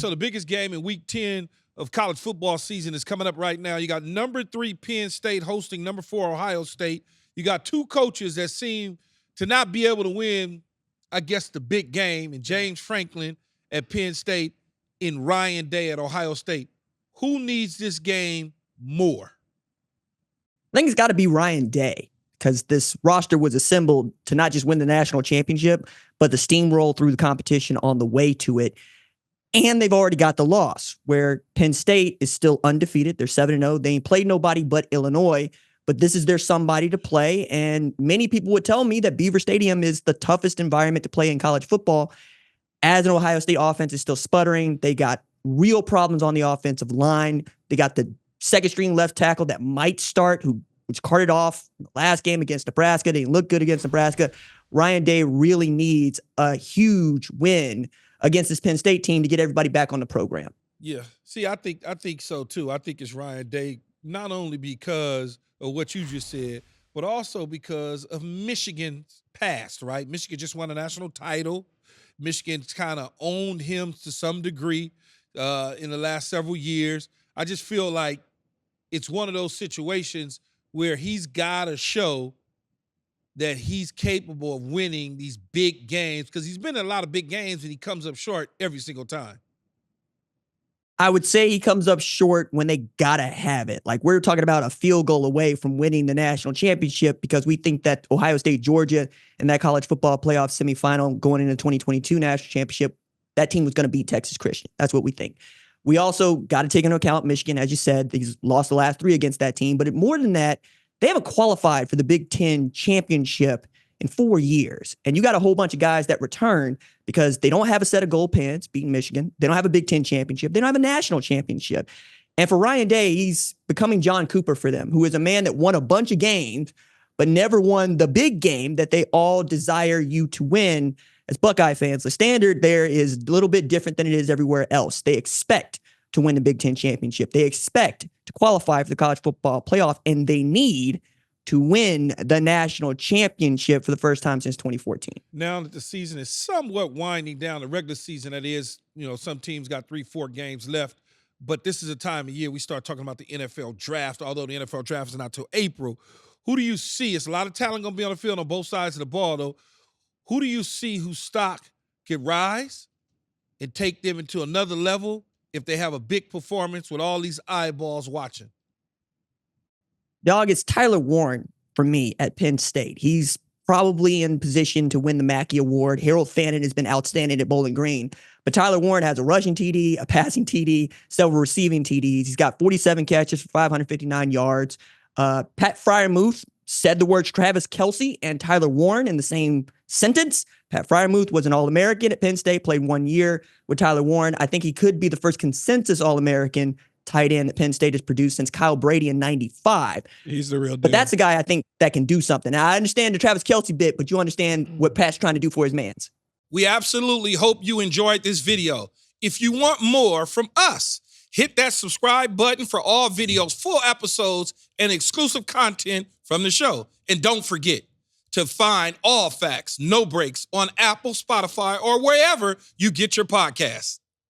So the biggest game in Week 10 of college football season is coming up right now. You got number 3 Penn State hosting number 4 Ohio State. You got two coaches that seem to not be able to win, I guess, the big game, and James Franklin at Penn State and Ryan Day at Ohio State. Who needs this game more? I think it's got to be Ryan Day, because this roster was assembled to not just win the national championship, but the steamroll through the competition on the way to it. And they've already got the loss, where Penn State is still undefeated. They're 7-0. They ain't played nobody but Illinois, but this is their somebody to play. And many people would tell me that Beaver Stadium is the toughest environment to play in college football, as an Ohio State offense is still sputtering. They got real problems on the offensive line. They got the second string left tackle that might start, who was carted off in the last game against Nebraska. They didn't look good against Nebraska. Ryan Day really needs a huge win against this Penn State team to get everybody back on the program. Yeah. See, I think so too. I think it's Ryan Day, not only because of what you just said, but also because of Michigan's past, right? Michigan just won a national title. Michigan's kind of owned him to some degree in the last several years. I just feel like it's one of those situations where he's got to show that he's capable of winning these big games, because he's been in a lot of big games and he comes up short every single time. I would say he comes up short when they got to have it. Like, we're talking about a field goal away from winning the national championship, because we think that Ohio State, Georgia, in that college football playoff semifinal going into the 2022 national championship, that team was going to beat Texas Christian. That's what we think. We also got to take into account Michigan, as you said. He's lost the last 3 against that team. But more than that, they haven't qualified for the Big Ten championship in 4 years. And you got a whole bunch of guys that return because they don't have a set of gold pens beating Michigan. They don't have a Big Ten championship. They don't have a national championship. And for Ryan Day, he's becoming John Cooper for them, who is a man that won a bunch of games, but never won the big game that they all desire you to win. As Buckeye fans, the standard there is a little bit different than it is everywhere else. They expect to win the Big Ten championship. They expect to qualify for the college football playoff, and they need to win the national championship for the first time since 2014. Now that the season is somewhat winding down, the regular season, that is, some teams got 3-4 games left, but this is a time of year we start talking about the NFL draft, although the NFL draft is not till April. Who do you see? It's a lot of talent going to be on the field on both sides of the ball, though. Who do you see whose stock could rise and take them into another level if they have a big performance with all these eyeballs watching? Dog, it's Tyler Warren for me at Penn State. He's probably in position to win the Mackey Award. Harold Fannin has been outstanding at Bowling Green. But Tyler Warren has a rushing TD, a passing TD, several receiving TDs. He's got 47 catches for 559 yards. Pat Fryermuth said the words Travis Kelce and Tyler Warren in the same sentence. Pat Fryermuth was an All-American at Penn State, played 1 year with Tyler Warren. I think he could be the first consensus All-American tight end that Penn State has produced since Kyle Brady in 95. He's the real deal. But that's a guy I think that can do something. Now, I understand the Travis Kelce bit, but you understand what Pat's trying to do for his mans. We absolutely hope you enjoyed this video. If you want more from us, hit that subscribe button for all videos, full episodes, and exclusive content from the show. And don't forget to find All Facts, No Breaks on Apple, Spotify, or wherever you get your podcasts.